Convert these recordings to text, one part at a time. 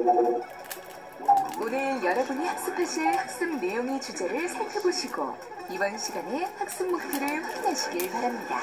오늘 여러분이 학습하실 학습 내용의 주제를 살펴보시고 이번 시간에 학습 목표를 확인하시길 바랍니다.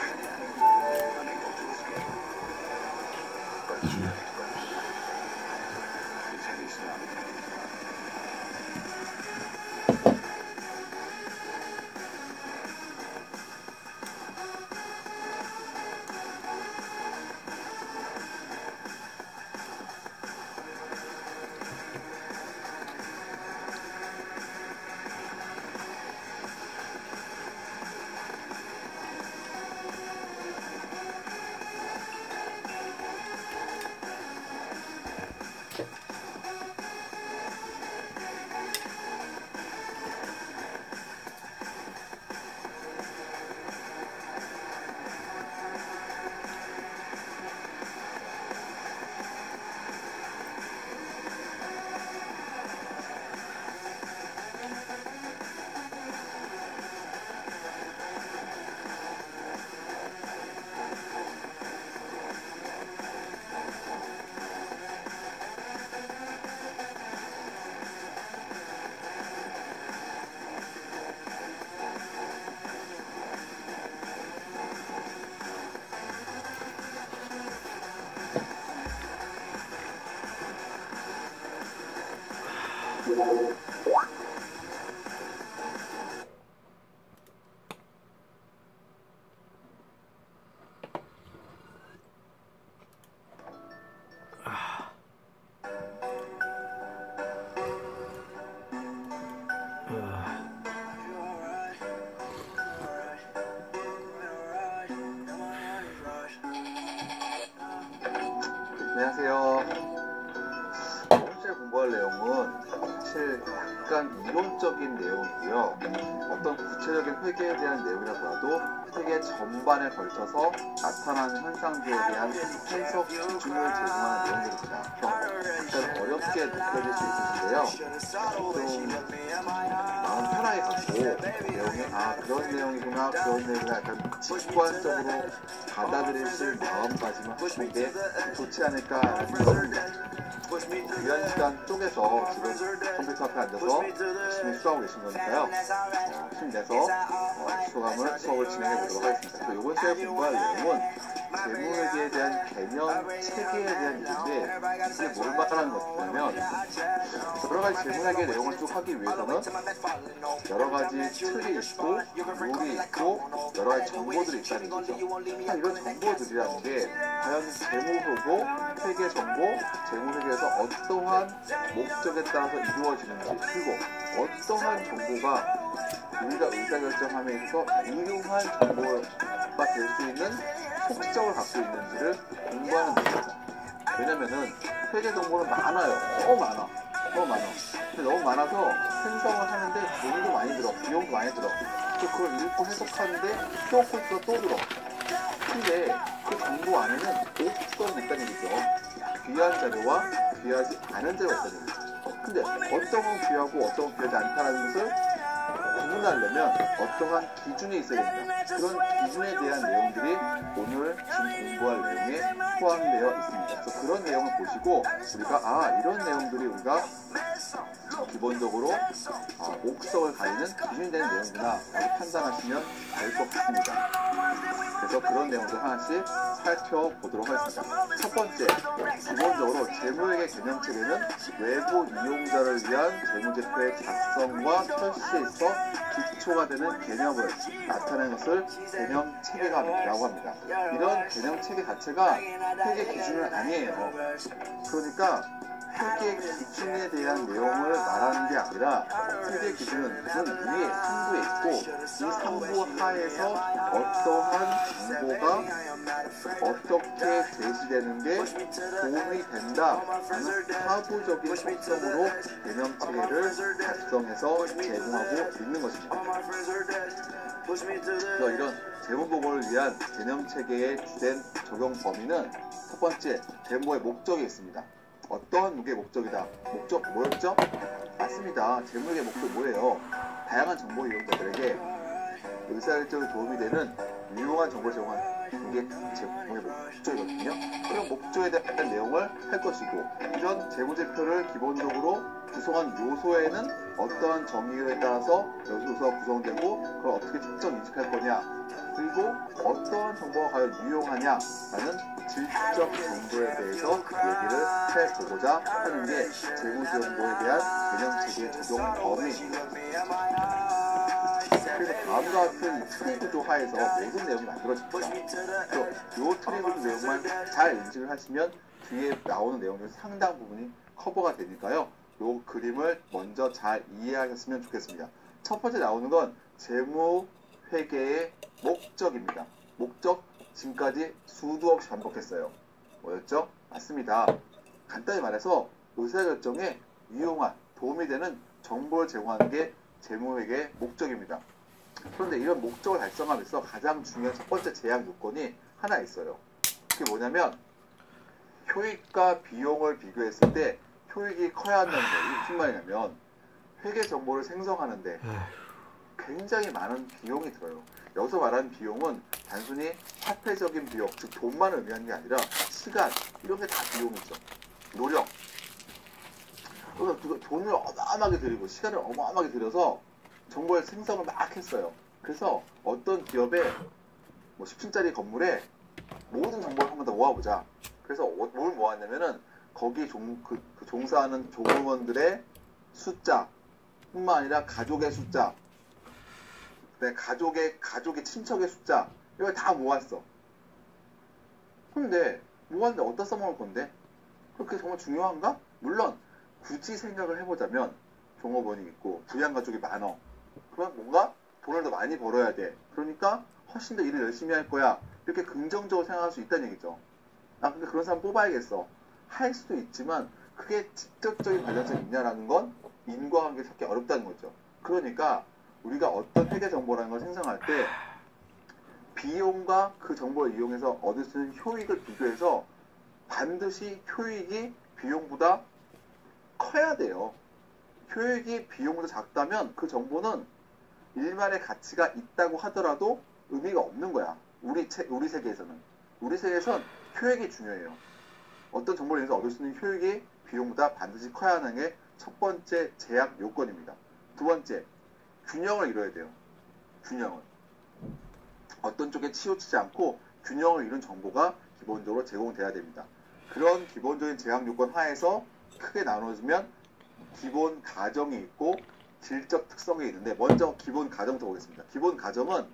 안녕하세요. 이번 주에 공부할 내용은 사실 약간 이론적인 내용이고요. 어떤 구체적인 회계에 대한 내용이라도 회계 전반에 걸쳐서 나타나는 현상들에 대한 해석 기준을 제공하는 내용들입니다. 약간 어렵게 느껴질 수 있으신데요. 좀 마음 편하게 갖고 내용이 그런 내용이구나 그런 내용이구나 약간 직관적으로 받아들이실 마음가짐을 하시는 게 좋지 않을까 싶습니다. 귀한 시간 쪼개서 지금 컴퓨터 앞에 앉아서 열심히 수업하고 계신 거니까요. 힘내서 수업을 진행해 보도록 하겠습니다. 그래서 이번 시간에 공부할 내용은 재무회계에 대한 개념 체계에 대한 얘기인데 이게 뭘 말하는 것이냐면 여러 가지 재무회계 내용을 쭉 하기 위해서는 여러 가지 틀이 있고 룰이 있고 여러 가지 정보들이 있다는 얘기죠. 이런 정보들이라는 게 과연 재무보고, 회계 정보, 재무회계에서 어떠한 목적에 따라서 이루어지는지 그리고 어떠한 정보가 우리가 의사결정함에 있어 유용한 정보가 될 수 있는 속성을 갖고 있는지를 공부하는 것입니다. 왜냐면은 회계 정보는 많아요. 너무 많아. 근데 너무 많아서 생성을 하는데 돈도 많이 들어. 비용도 많이 들어. 또 그걸 읽고 해석하는데 수업 코스가 또 들어. 근데 그 정보 안에는 옥석이 있다는 얘기죠. 귀한 자료와 귀하지 않은 자료가 있다는 얘기죠. 근데 어떤 건 귀하고 어떤 건 귀하지 않다는 것을 구분하려면 어떠한 기준이 있어야 됩니다. 그런 기준에 대한 내용들이 오늘 지금 공부할 내용에 포함되어 있습니다. 그래서 그런 내용을 보시고 우리가 이런 내용들이 우리가 기본적으로 옥석을 가리는 기준이 되는 내용이구나 라고 판단하시면 될 것 같습니다. 그래서 그런 내용들 하나씩 살펴보도록 하겠습니다. 첫 번째, 기본적으로 재무회계 개념체계는 외부 이용자를 위한 재무제표의 작성과 철시에 있어 기초가 되는 개념을 나타내는 것을 개념체계라고 합니다. 이런 개념체계 자체가 회계 기준은 아니에요. 그러니까 회계 기준에 대한 내용을 말하는 게 아니라 회계 기준은 그 위에 상부에 있고 이 상부 하에서 어떠한 정보가 어떻게 제시되는 게 도움이 된다 하는 하부적인 속성으로 개념체계를 작성해서 제공하고 있는 것입니다. 그래서 이런 재무보고를 위한 개념체계의 주된 적용 범위는 첫 번째, 재무의 목적이 있습니다. 어떠한 게 목적이다. 목적 뭐였죠? 맞습니다. 재무회계 목적 뭐예요? 다양한 정보 이용자들에게 의사결정에 도움이 되는 유용한 정보를 제공하는 게 제공의 목적이거든요. 그런 목적에 대한 내용을 할 것이고, 이런 재무제표를 기본적으로 구성한 요소에는 어떠한 정의에 따라서 요소가 구성되고 그걸 어떻게 특정 인식할 거냐, 그리고 어떠한 정보가 과연 유용하냐라는 질적 정보에 대해서 얘기를 해보고자 하는 게 재무정보에 대한 개념체계의 적용 범위입니다. 그래서 다음과 같은 트리 구조 하에서 모든 내용이 만들어집니다. 그래서 이 트리 구조 내용만 잘 인식을 하시면 뒤에 나오는 내용 중 상당 부분이 커버가 되니까요. 이 그림을 먼저 잘 이해하셨으면 좋겠습니다. 첫 번째 나오는 건 재무 회계의 목적입니다. 목적, 지금까지 수도 없이 반복했어요. 뭐였죠? 맞습니다. 간단히 말해서 의사결정에 유용한, 도움이 되는 정보를 제공하는 게 재무회계의 목적입니다. 그런데 이런 목적을 달성하면서 가장 중요한 첫 번째 제약 요건이 하나 있어요. 그게 뭐냐면 효익과 비용을 비교했을 때 효익이 커야 한다는 거예요. 이게 무슨 말이냐면 회계 정보를 생성하는데 굉장히 많은 비용이 들어요. 여기서 말하는 비용은 단순히 화폐적인 비용, 즉 돈만 의미하는 게 아니라 시간, 이런 게 다 비용이죠. 노력. 그래서 돈을 어마어마하게 들이고 시간을 어마어마하게 들여서 정보의 생성을 막 했어요. 그래서 어떤 기업의 10층짜리 건물에 모든 정보를 한번 다 모아보자. 그래서 뭘 모았냐면은 거기 종사하는 종업원들의 숫자 뿐만 아니라 가족의 숫자, 가족의 친척의 숫자, 이걸 다 모았어. 근데 모았는데 어디다 써먹을 건데? 그렇게 정말 중요한가? 물론 굳이 생각을 해보자면 종업원이 있고 부양 가족이 많어. 그러면 뭔가 돈을 더 많이 벌어야 돼. 그러니까 훨씬 더 일을 열심히 할 거야. 이렇게 긍정적으로 생각할 수 있다는 얘기죠. 근데 그런 사람 뽑아야겠어. 할 수도 있지만 그게 직접적인 관련성이 있냐라는 건 인과관계 찾기 어렵다는 거죠. 그러니까 우리가 어떤 회계 정보라는 걸 생성할 때 비용과 그 정보를 이용해서 얻을 수 있는 효익을 비교해서 반드시 효익이 비용보다 커야 돼요. 효익이 비용보다 작다면 그 정보는 일말의 가치가 있다고 하더라도 의미가 없는 거야. 우리 세계에서는. 우리 세계에선 효익이 중요해요. 어떤 정보를 인해서 얻을 수 있는 효익이 비용보다 반드시 커야 하는 게 첫 번째 제약 요건입니다. 두 번째, 균형을 이뤄야 돼요. 균형을. 어떤 쪽에 치우치지 않고 균형을 이룬 정보가 기본적으로 제공돼야 됩니다. 그런 기본적인 제약 요건 하에서 크게 나눠지면 기본 가정이 있고 질적 특성이 있는데, 먼저 기본 가정부터 보겠습니다. 기본 가정은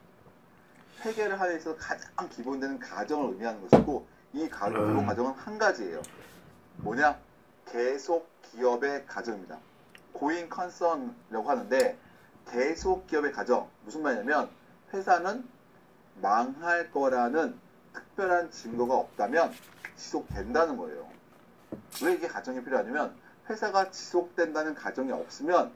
회계를 하기 위해서 가장 기본되는 가정을 의미하는 것이고, 이 기본 가정은 한 가지예요. 뭐냐? 계속 기업의 가정입니다. 고잉 컨선이라고 하는데, 계속 기업의 가정, 무슨 말이냐면 회사는 망할 거라는 특별한 증거가 없다면 지속된다는 거예요. 왜 이게 가정이 필요하냐면 회사가 지속된다는 가정이 없으면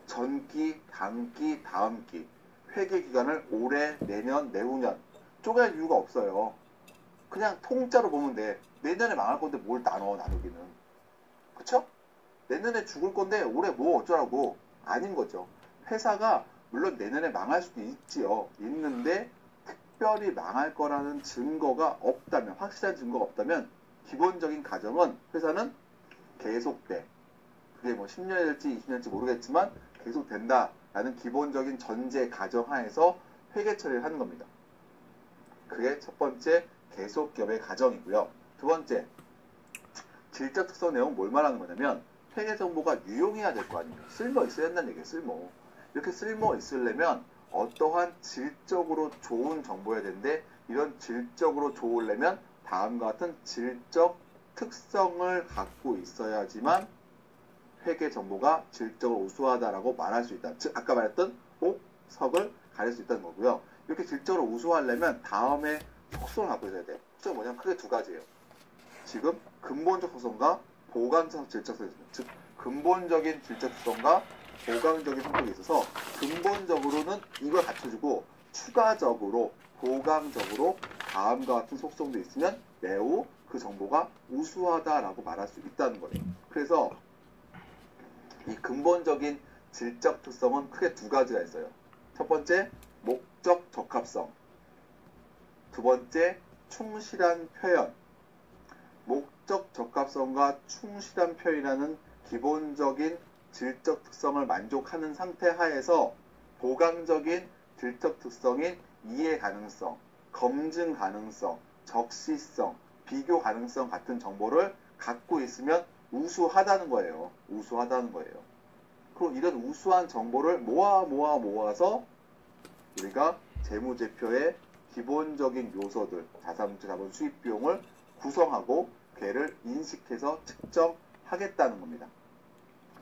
전기, 단기, 다음기 회계 기간을 올해, 내년, 내후년 쪼갤 이유가 없어요. 그냥 통짜로 보면 돼. 내년에 망할 건데 뭘 나누기는. 그쵸? 내년에 죽을 건데 올해 뭐 어쩌라고. 아닌 거죠. 회사가 물론 내년에 망할 수도 있지요. 있는데 특별히 망할 거라는 증거가 없다면, 확실한 증거가 없다면 기본적인 가정은 회사는 계속돼. 그게 10년이 될지 20년일지 모르겠지만 계속된다라는 기본적인 전제 가정 하에서 회계 처리를 하는 겁니다. 그게 첫 번째 계속 기업의 가정이고요. 두 번째, 질적 특성 내용은 뭘 말하는 거냐면 회계 정보가 유용해야 될 거 아니에요. 쓸모 있어야 한다는 얘기예요. 쓸모. 이렇게 쓸모 있으려면 어떠한 질적으로 좋은 정보여야 되는데, 이런 질적으로 좋으려면 다음과 같은 질적 특성을 갖고 있어야지만 회계 정보가 질적으로 우수하다라고 말할 수 있다. 즉 아까 말했던 옥석을 가릴 수 있다는 거고요. 이렇게 질적으로 우수하려면 다음에 속성을 갖고 있어야 돼요. 속성은 뭐냐면 크게 두 가지예요. 지금 근본적 속성과 보강적 질적 속성, 즉 근본적인 질적 속성과 보강적인 성격이 있어서 근본적으로는 이걸 갖춰주고 추가적으로 보강적으로 다음과 같은 속성도 있으면 매우 그 정보가 우수하다라고 말할 수 있다는 거예요. 그래서 이 근본적인 질적 특성은 크게 두 가지가 있어요. 첫 번째, 목적 적합성. 두 번째, 충실한 표현. 목적 적합성과 충실한 표현이라는 기본적인 질적 특성을 만족하는 상태 하에서 보강적인 질적 특성인 이해 가능성, 검증 가능성, 적시성, 비교 가능성 같은 정보를 갖고 있으면 우수하다는 거예요. 우수하다는 거예요. 그럼 이런 우수한 정보를 모아서 우리가 재무제표의 기본적인 요소들, 자산부채, 자본, 수입 비용을 구성하고 걔를 인식해서 측정하겠다는 겁니다.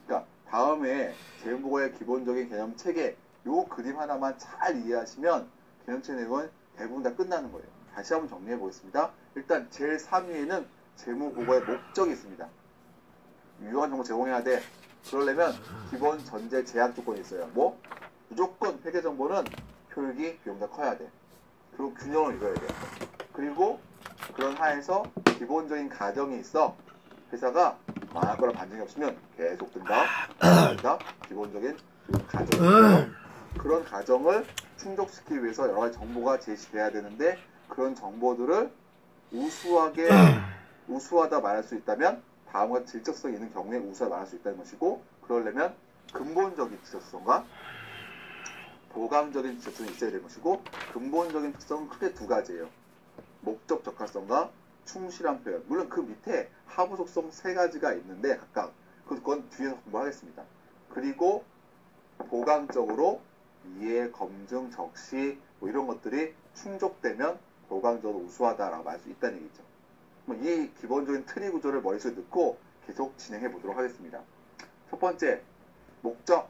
그러니까 다음에 재무부의 기본적인 개념 체계 요 그림 하나만 잘 이해하시면 개념체 내용은 대부분 다 끝나는 거예요. 다시 한번 정리해 보겠습니다. 일단 제일 3위에는 재무보고의 목적이 있습니다. 유효한 정보 제공해야 돼. 그러려면 기본 전제 제약 조건이 있어요. 뭐? 무조건 회계정보는 효율이 비용보다 커야 돼. 그리고 균형을 이뤄야 돼. 그리고 그런 하에서 기본적인 가정이 있어. 회사가 망할 거라 반증이 없으면 계속 든다. 기본적인 가정이 있어. 그런 가정을 충족시키기 위해서 여러 가지 정보가 제시돼야 되는데 그런 정보들을 우수하다 말할 수 있다면 다음과 질적성이 있는 경우에 우수하다 말할 수 있다는 것이고 그러려면 근본적인 질적성과 보강적인 질적성이 있어야 되는 것이고 근본적인 특성은 크게 두 가지예요. 목적 적합성과 충실한 표현. 물론 그 밑에 하부 속성 세 가지가 있는데 각각 그건 뒤에서 공부하겠습니다. 그리고 보강적으로 이해, 검증, 적시 뭐 이런 것들이 충족되면 보강적으로 우수하다라고 말 수 있다는 얘기죠. 이 기본적인 트리 구조를 머릿속에 넣고 계속 진행해 보도록 하겠습니다. 첫 번째, 목적,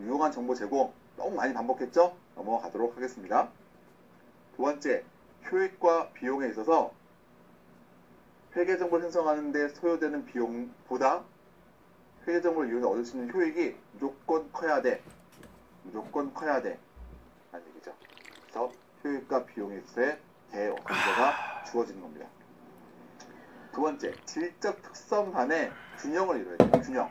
유용한 정보 제공. 너무 많이 반복했죠? 넘어가도록 하겠습니다. 두 번째, 효익과 비용에 있어서 회계정보를 생성하는 데 소요되는 비용보다 회계정보를 이용해 얻을 수 있는 효익이 무조건 커야 돼. 무조건 커야 돼. 라는 얘기죠. 그래서 효익과 비용에 있어서의 대문제가 주어지는 겁니다. 두 번째, 질적 특성 간의 균형을 이뤄야 돼요. 균형.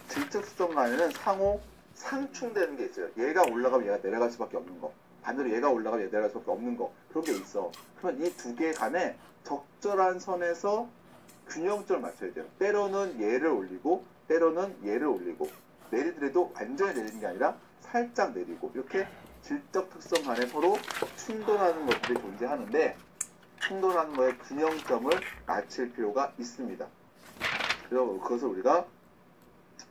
질적 특성 간에는 상호 상충되는 게 있어요. 얘가 올라가면 얘가 내려갈 수밖에 없는 거. 반대로 얘가 올라가면 얘가 내려갈 수밖에 없는 거. 그런 게 있어. 그러면 이 두 개 간에 적절한 선에서 균형점을 맞춰야 돼요. 때로는 얘를 올리고 때로는 얘를 올리고 내리더라도 완전히 내리는 게 아니라 살짝 내리고 이렇게 질적 특성 간에 서로 충돌하는 것들이 존재하는데 충돌하는 거에 균형점을 맞출 필요가 있습니다. 그래서 그것을 우리가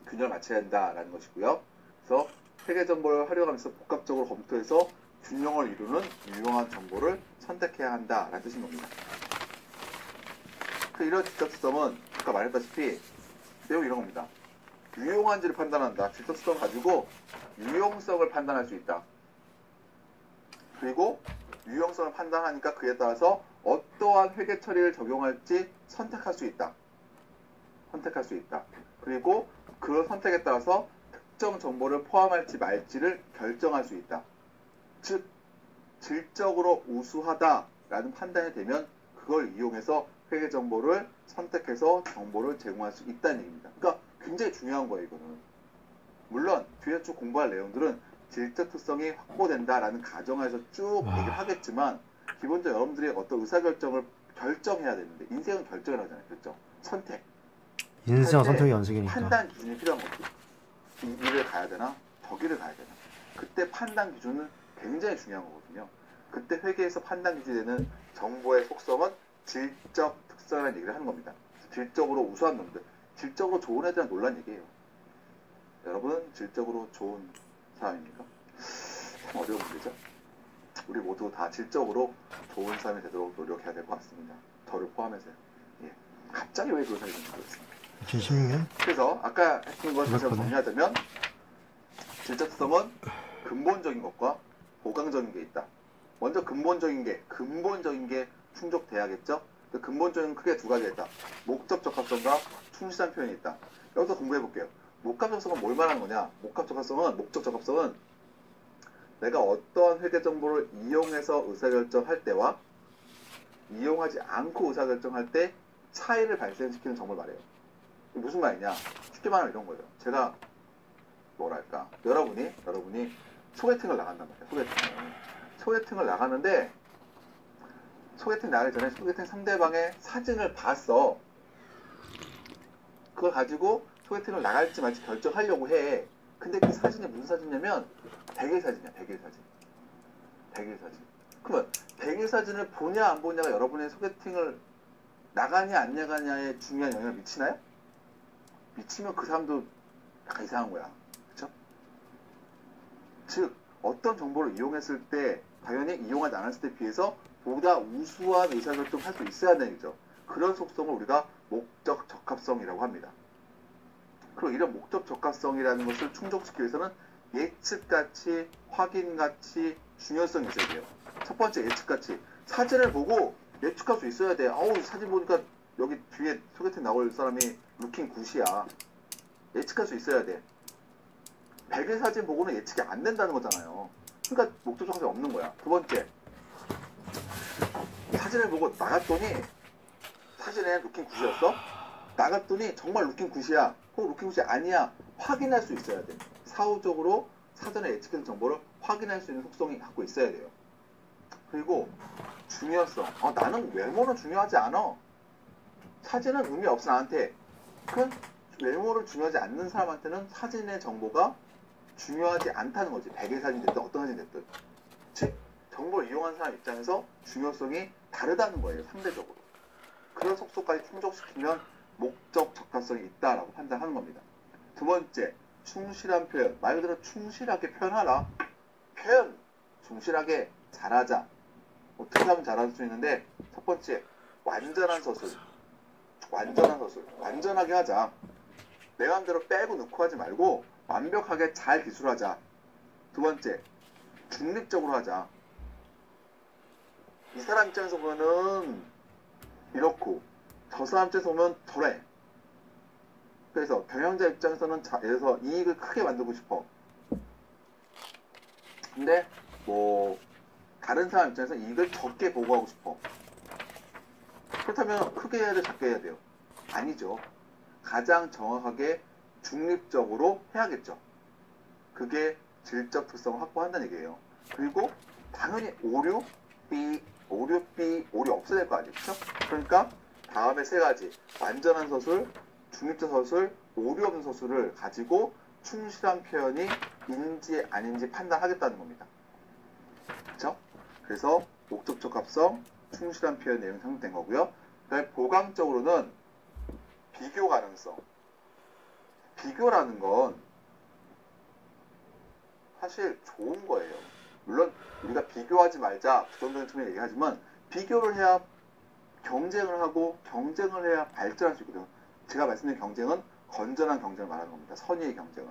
균형을 맞춰야 한다라는 것이고요. 그래서 회계정보를 활용하면서 복합적으로 검토해서 균형을 이루는 유용한 정보를 선택해야 한다라는 뜻인 겁니다. 이런 질적 특성은 아까 말했다시피 내용 이런 겁니다. 유용한지를 판단한다. 질적 특성을 가지고 유용성을 판단할 수 있다. 그리고 유용성을 판단하니까 그에 따라서 어떠한 회계 처리를 적용할지 선택할 수 있다. 선택할 수 있다. 그리고 그 선택에 따라서 특정 정보를 포함할지 말지를 결정할 수 있다. 즉, 질적으로 우수하다라는 판단이 되면 그걸 이용해서 회계 정보를 선택해서 정보를 제공할 수 있다는 얘기입니다. 그러니까 굉장히 중요한 거예요, 이거는. 물론 뒤에 쭉 공부할 내용들은 질적 특성이 확보된다라는 가정하에서 쭉 얘기를 하겠지만 기본적으로 여러분들이 어떤 의사결정을 결정해야 되는데 인생은 결정을 하잖아요. 결정. 선택. 인생 선택의 연속이니까. 판단 기준이 필요한 거죠. 이 길을 가야 되나? 저 길을 가야 되나? 그때 판단 기준은 굉장히 중요한 거거든요. 그때 회계에서 판단 기준이 되는 정보의 속성은 질적 특성이라는 얘기를 하는 겁니다. 질적으로 우수한 놈들. 질적으로 좋은 애들은 놀란 얘기예요. 여러분, 질적으로 좋은 사람입니까? 참 어려운 문제죠. 우리 모두 다 질적으로 좋은 사람이 되도록 노력해야 될 것 같습니다. 저를 포함해서요. 예. 갑자기 왜 그런 생각이 들었습니까? 2016년? 그래서 아까 했던 걸 다시 한번 정리하자면 질적 특성은 근본적인 것과 보강적인 게 있다. 먼저 근본적인 게 충족돼야겠죠? 그 근본적인 크게 두 가지가 있다. 목적 적합성과 충실한 표현이 있다. 여기서 공부해 볼게요. 목적 적합성은 뭘 말하는 거냐? 목적 적합성은 내가 어떠한 회계 정보를 이용해서 의사결정할 때와 이용하지 않고 의사결정할 때 차이를 발생시키는 정보를 말해요. 무슨 말이냐? 쉽게 말하면 이런 거예요. 제가 뭐랄까? 여러분이 소개팅을 나간단 말이에요. 소개팅을 나가는데 소개팅 나가기 전에 소개팅 상대방의 사진을 봤어. 그걸 가지고 소개팅을 나갈지 말지 결정하려고 해. 근데 그 사진이 무슨 사진이냐면 백일 사진이야. 백일 사진. 백일 사진. 그러면 백일 사진을 보냐 안 보냐가 여러분의 소개팅을 나가냐 안 나가냐에 중요한 영향을 미치나요? 미치면 그 사람도 약간 이상한 거야. 그쵸? 즉 어떤 정보를 이용했을 때 당연히 이용하지 않았을 때에 비해서 보다 우수한 의사결정을 할 수 있어야 되는 거죠. 그런 속성을 우리가 목적 적합성이라고 합니다. 그리고 이런 목적 적합성이라는 것을 충족시키기 위해서는 예측가치, 확인가치, 중요성이 있어야 돼요. 첫 번째 예측가치. 사진을 보고 예측할 수 있어야 돼. 어우, 사진 보니까 여기 뒤에 소개팅 나올 사람이 루킹 굿이야. 예측할 수 있어야 돼. 백일 사진 보고는 예측이 안 된다는 거잖아요. 그러니까 목적 적합성이 없는 거야. 두 번째. 사진을 보고 나갔더니 사진에 루킹 굿이었어? 나갔더니 정말 루킹 굿이야. 혹은 루킹 굿이 아니야. 확인할 수 있어야 돼. 사후적으로 사전에 예측한 정보를 확인할 수 있는 속성이 갖고 있어야 돼요. 그리고 중요성. 나는 외모는 중요하지 않아. 사진은 의미 없어 나한테. 그 외모를 중요하지 않는 사람한테는 사진의 정보가 중요하지 않다는 거지. 백일 사진이 됐든 어떤 사진이 됐든. 즉 정보를 이용한 사람 입장에서 중요성이 다르다는 거예요. 상대적으로. 그런 속성까지 충족시키면 목적 적합성이 있다라고 판단하는 겁니다. 두 번째, 충실한 표현. 말 그대로 충실하게 표현하라. 표현, 충실하게 잘하자. 어떻게 하면 잘할 수 있는데, 첫 번째, 완전한 서술. 완전한 서술. 완전하게 하자. 내 맘대로 빼고 넣고 하지 말고 완벽하게 잘 기술하자. 두 번째, 중립적으로 하자. 이 사람 입장에서 보면은 이렇고 저 사람 입장에서 보면 저래. 그래서 경영자 입장에서는 예를 들어서 이익을 크게 만들고 싶어. 근데 뭐 다른 사람 입장에서 이익을 적게 보고하고 싶어. 그렇다면 크게 해야 돼, 작게 해야 돼요? 아니죠. 가장 정확하게 중립적으로 해야겠죠. 그게 질적 특성을 확보한다는 얘기예요. 그리고 당연히 오류 없어야 될 거 아니에요. 그렇죠? 그러니까 다음에 세 가지 완전한 서술, 중립적 서술, 오류 없는 서술을 가지고 충실한 표현이 인지 아닌지 판단하겠다는 겁니다. 그렇죠? 그래서 목적 적합성, 충실한 표현 내용이 상정된 거고요. 그다음에 보강적으로는 비교 가능성. 비교라는 건 사실 좋은 거예요. 물론 우리가 비교하지 말자 부정적인 측면에 얘기하지만 비교를 해야 경쟁을 하고 경쟁을 해야 발전할 수 있거든요. 제가 말씀드린 경쟁은 건전한 경쟁을 말하는 겁니다. 선의의 경쟁을.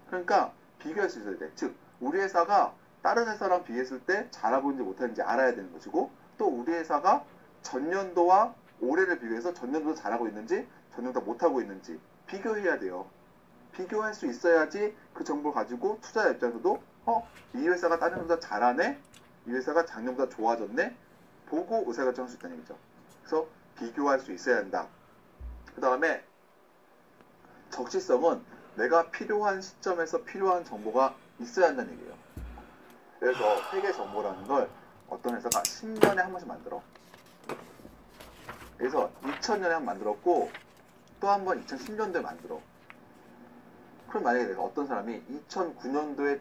그러니까 비교할 수 있어야 돼. 즉 우리 회사가 다른 회사랑 비교했을 때 잘하고 있는지 못하는지 알아야 되는 것이고, 또 우리 회사가 전년도와 올해를 비교해서 전년도 잘하고 있는지 전년도 못하고 있는지 비교해야 돼요. 비교할 수 있어야지 그 정보를 가지고 투자자 입장에서도 이 회사가 다른 회사보다 잘하네? 이 회사가 작년보다 좋아졌네? 보고 의사결정할 수 있다는 얘기죠. 그래서 비교할 수 있어야 한다. 그 다음에 적시성은 내가 필요한 시점에서 필요한 정보가 있어야 한다는 얘기예요. 그래서 회계 정보라는 걸 어떤 회사가 10년에 한 번씩 만들어. 그래서 2000년에 한 번 만들었고 또 한 번 2010년도에 만들어. 그럼 만약에 내가 어떤 사람이 2009년도에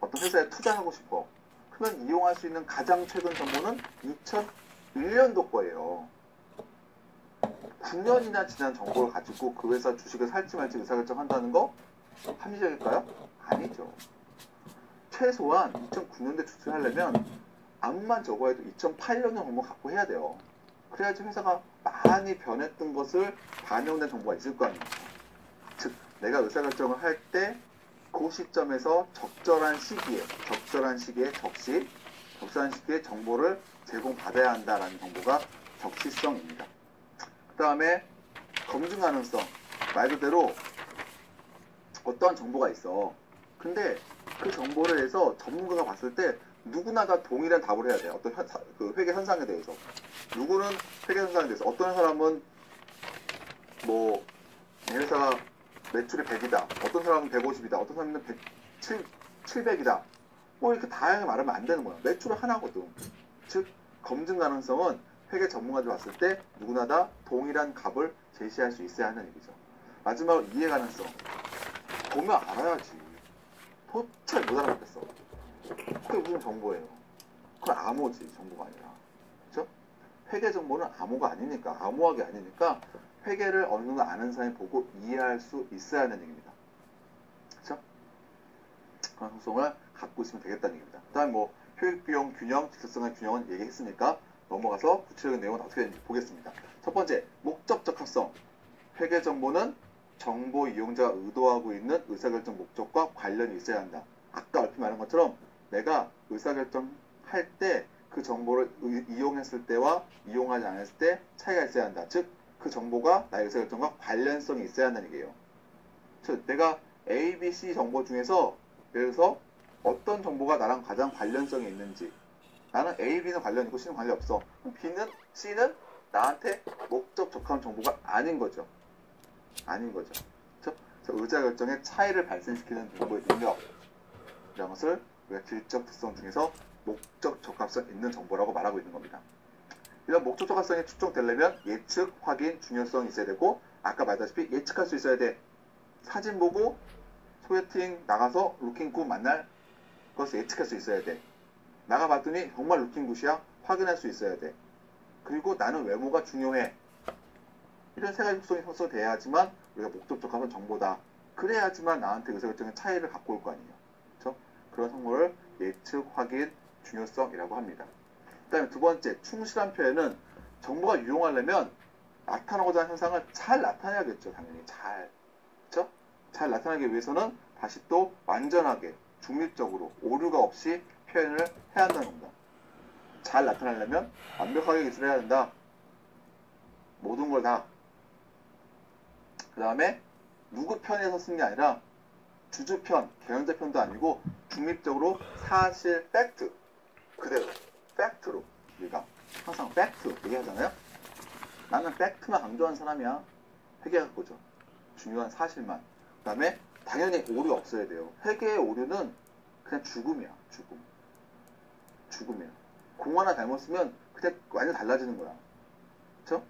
어떤 회사에 투자하고 싶어. 그러면 이용할 수 있는 가장 최근 정보는 2001년도 거예요. 9년이나 지난 정보를 가지고 그 회사 주식을 살지 말지 의사결정한다는 거 합리적일까요? 아니죠. 최소한 2009년도에 주식하려면 암만 적어도 2008년 정보 갖고 해야 돼요. 그래야지 회사가 많이 변했던 것을 반영된 정보가 있을 거 아닙니까? 즉 내가 의사결정을 할 때 그 시점에서 적절한 시기에 적절한 시기에 정보를 제공받아야 한다라는 정보가 적시성입니다. 그 다음에 검증 가능성. 말 그대로 어떠한 정보가 있어. 근데 그 정보를 해서 전문가가 봤을 때 누구나 다 동일한 답을 해야 돼요. 어떤 그 회계 현상에 대해서. 누구는 회계 현상에 대해서. 어떤 사람은 뭐 이 회사가 매출이 100이다. 어떤 사람은 150이다. 어떤 사람은 700이다. 뭐 이렇게 다양하게 말하면 안 되는 거야. 매출은 하나거든. 즉 검증 가능성은 회계 전문가들 봤을 때 누구나 다 동일한 값을 제시할 수 있어야 하는 얘기죠. 마지막으로 이해 가능성. 보면 알아야지. 도대체 못 알아봤겠어. 그게 무슨 정보예요? 그건 암호지, 정보가 아니라. 그렇죠? 회계 정보는 암호가 아니니까, 암호학이 아니니까 회계를 어느 정도 아는 사람이 보고 이해할 수 있어야 하는 얘기입니다. 그렇죠? 그런 속성을 갖고 있으면 되겠다는 얘기입니다. 그 다음 뭐 효익비용 균형, 직접성의 균형은 얘기했으니까 넘어가서 구체적인 내용은 어떻게 되는지 보겠습니다. 첫 번째, 목적 적합성. 회계 정보는 정보 이용자가 의도하고 있는 의사결정 목적과 관련이 있어야 한다. 아까 얼핏 말한 것처럼 내가 의사결정 할 때 그 정보를 이용했을 때와 이용하지 않았을 때 차이가 있어야 한다. 즉, 그 정보가 나의 의사결정과 관련성이 있어야 한다는 얘기예요. 즉, 내가 A, B, C 정보 중에서 예를 들어서 어떤 정보가 나랑 가장 관련성이 있는지, 나는 A, B는 관련 있고 C는 관련 없어. 그럼 B는, C는 나한테 목적 적합한 정보가 아닌 거죠. 아닌 거죠. 그렇죠? 그래서 의사결정의 차이를 발생시키는 정보의 능력, 이런 것을 우리가 질적 특성 중에서 목적 적합성 있는 정보라고 말하고 있는 겁니다. 이런 목적 적합성이 측정되려면 예측, 확인, 중요성이 있어야 되고, 아까 말했다시피 예측할 수 있어야 돼. 사진 보고 소개팅 나가서 루킹굿 만날 것을 예측할 수 있어야 돼. 나가봤더니 정말 루킹굿이야? 확인할 수 있어야 돼. 그리고 나는 외모가 중요해. 이런 세 가지 속성이 형성돼야지만 우리가 목적 적합한 정보다. 그래야지만 나한테 의사결정의 차이를 갖고 올 거 아니에요. 그렇죠? 그런 성모를 예측, 확인, 중요성이라고 합니다. 그 다음에 두 번째, 충실한 표현은 정보가 유용하려면 나타나고자 하는 현상을 잘 나타내야겠죠. 당연히 잘. 그렇죠? 잘 나타나기 위해서는 다시 또 완전하게, 중립적으로, 오류가 없이 표현을 해야 한다는 겁니다. 잘 나타나려면 완벽하게 기술해야 된다. 모든 걸 다. 그 다음에 누구 편에 섰는 게 아니라 주주편, 경영자 편도 아니고 중립적으로 사실, 팩트 그대로, 팩트로 우리가 항상 팩트 얘기하잖아요. 나는 팩트만 강조하는 사람이야. 회계학보죠. 중요한 사실만. 그 다음에 당연히 오류 없어야 돼요. 회계의 오류는 그냥 죽음이야. 죽음이야. 공 하나 잘못 쓰면 그냥 완전 달라지는 거야. 그렇죠?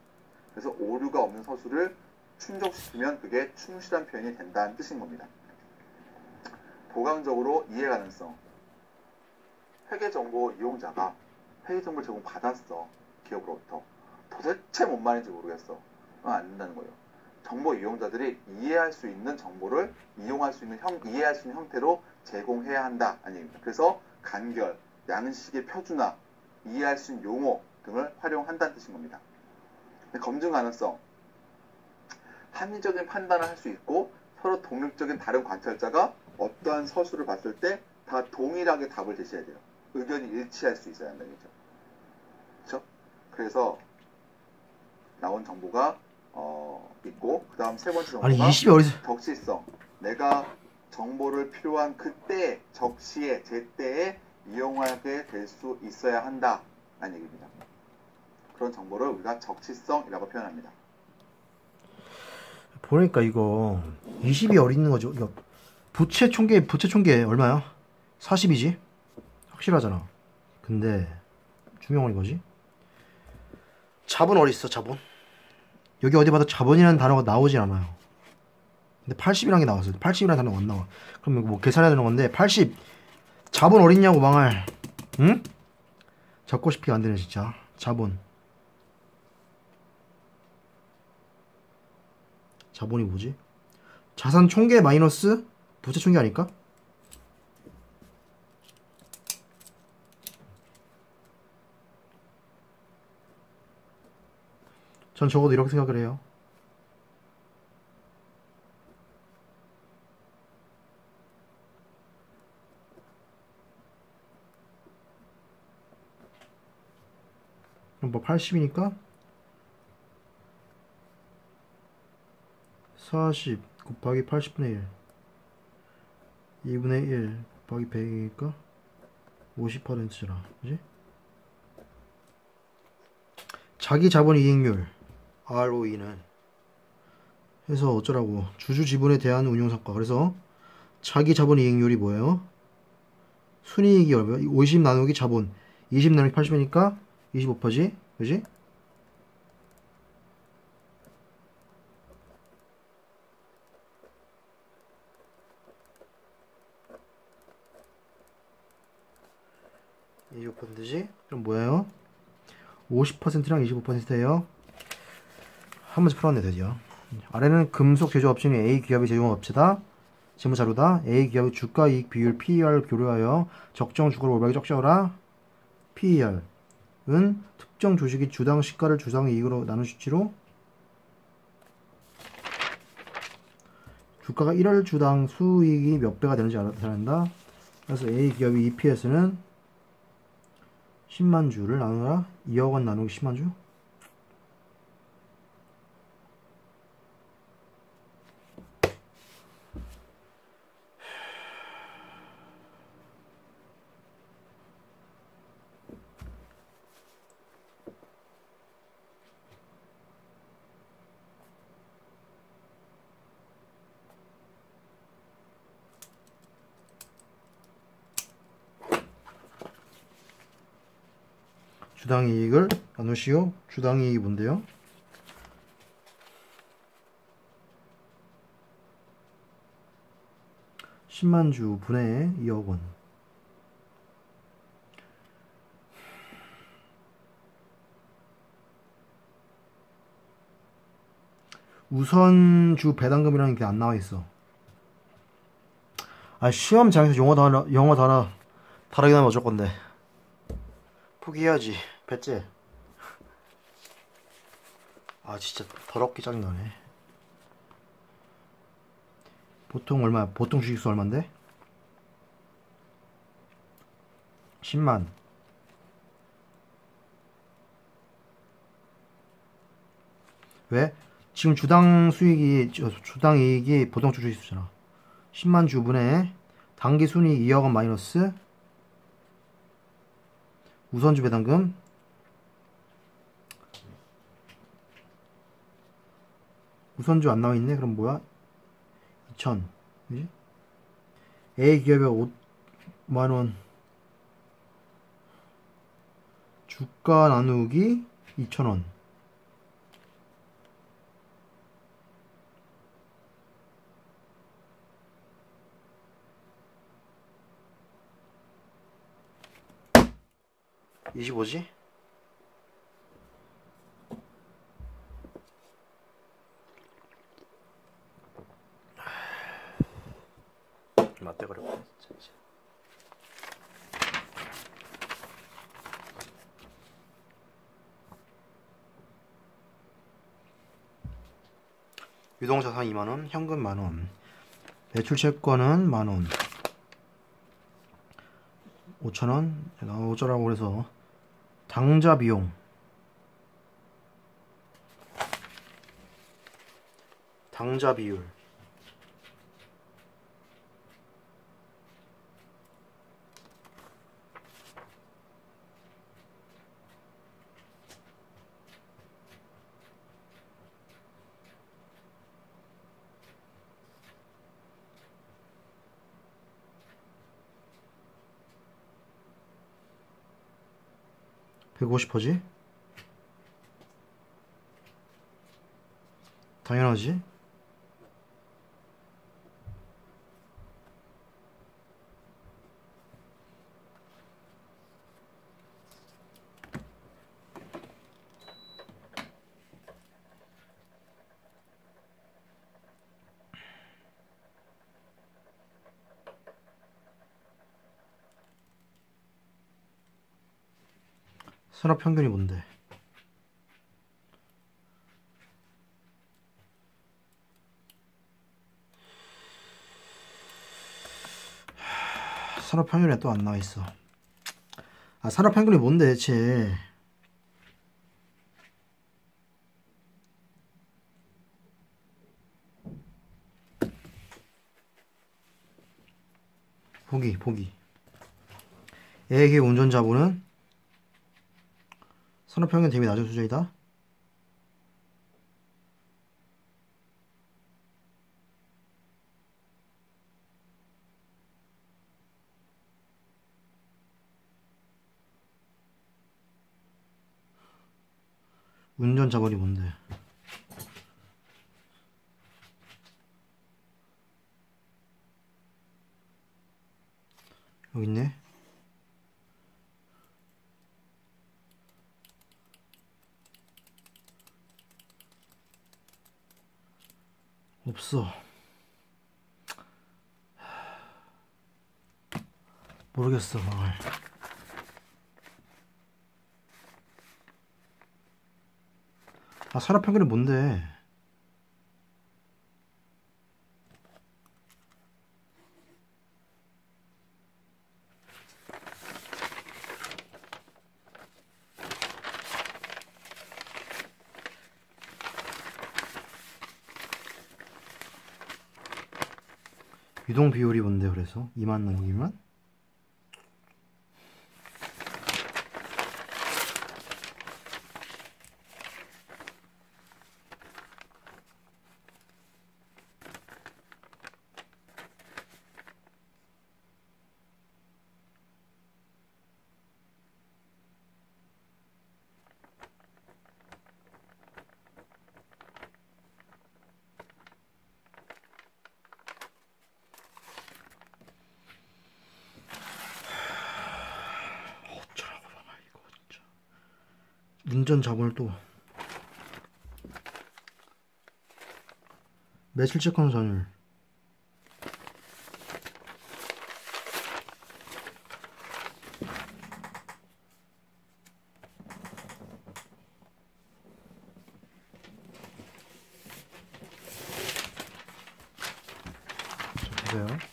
그래서 오류가 없는 서술을 충족시키면 그게 충실한 표현이 된다는 뜻인 겁니다. 보강적으로 이해 가능성. 회계정보 이용자가 회계정보를 제공받았어. 기업으로부터. 도대체 뭔 말인지 모르겠어. 안 된다는 거예요. 정보 이용자들이 이해할 수 있는 정보를 이해할 수 있는 형태로 제공해야 한다. 아닙니다. 그래서 간결, 양식의 표준화, 이해할 수 있는 용어 등을 활용한다는 뜻인 겁니다. 검증 가능성. 합리적인 판단을 할 수 있고 서로 독립적인 다른 관찰자가 어떠한 서술을 봤을 때 다 동일하게 답을 제시해야 돼요. 의견이 일치할 수 있어야 한다는 거죠. 그렇죠? 그래서 나온 정보가 있고, 그 다음 세 번째 정보가 아니 20이 어디서 적시성. 내가 정보를 필요한 그때, 적시에, 제때에 이용하게 될 수 있어야 한다 라는 얘기입니다. 그런 정보를 우리가 적시성이라고 표현합니다. 보니까 이거 20이 어디 있는 거죠? 이거 부채 총계 얼마야? 40이지? 확실하잖아. 근데 중요한 건 이거지. 자본 어디 있어? 자본? 여기 어디 봐도 자본이라는 단어가 나오진 않아요. 근데 80이라는 게 나왔어요. 80이라는 단어가 안 나와. 그럼 이거 뭐 계산해야 되는 건데 80 자본 어디 있냐고 망할. 응? 적고 싶게 안 되네 진짜. 자본이 뭐지? 자산 총계 마이너스 부채 총계 아닐까? 전 적어도 이렇게 생각을 해요. 그럼 뭐 80이니까 40 곱하기 80분의 1 2분의 1 곱하기 100이니까 50%잖아. 그지? 자기 자본 이익률 ROE는 해서 어쩌라고 주주 지분에 대한 운용성과. 그래서 자기 자본 이익률이 뭐예요? 순이익이 얼마야? 50 나누기 자본 20 나누기 80이니까 25%지? 그지? (25%지) 그럼 뭐예요? 50%랑 25%예요. 한 문제 풀었네 드디어. 아래는 금속 제조업체인 A 기업의 제조업체다. 재무자료다. A 기업의 주가이익 비율 PER 고려하여 적정 주가를 올바르게 적셔라. PER은 특정 주식이 주당 시가를 주당 이익으로 나눈 수치로 주가가 1월 주당 수익이 몇 배가 되는지 알아야 한다. 그래서 A 기업의 EPS는 10만 주를 나누라. 2억 원 나누기 10만 주? 주당 이익을 나누시오. 주당 이익이 뭔데요? (10만 주) 분의 2억 원. 우선주 배당금이라는 게 안 나와 있어. 아, 시험장에서 영어 단어 다르게 나면 어쩔 건데. 포기해야지. 배째. 아, 진짜 더럽게 짜증나네. 보통 얼마야? 보통 주식수 얼만데? 10만. 왜? 지금 주당 수익이, 주당 이익이 보통 주식수잖아. 10만 주분의 당기 순이익 2억 원 마이너스 우선주 배당금 우선주 안 나와있네. 그럼 뭐야? 2천. 그지? A 기업에 5만원 주가 나누기 2천원. (25지) 맞대 그랬구나 진짜. 유동자산 2만원, 현금 만원, 매출채권은 만원, 5천원, 어쩌라고 그래서 당좌 비용, 당좌 비율, (150%지) 당연하지. 산업평균이 뭔데? 산업평균에 또 안 나와있어. 아, 산업평균이 뭔데 대체? 보기 A의 운전자분은 산업평균 대비 낮은 수준이다. 운전 자본이 뭔데? 여기 있네. 없어. 모르겠어. 아, 산업평균이 뭔데? 유동 비율이 뭔데? 그래서 2만 넘기면 운전 자본을 또 매출 채권 전율 보세요.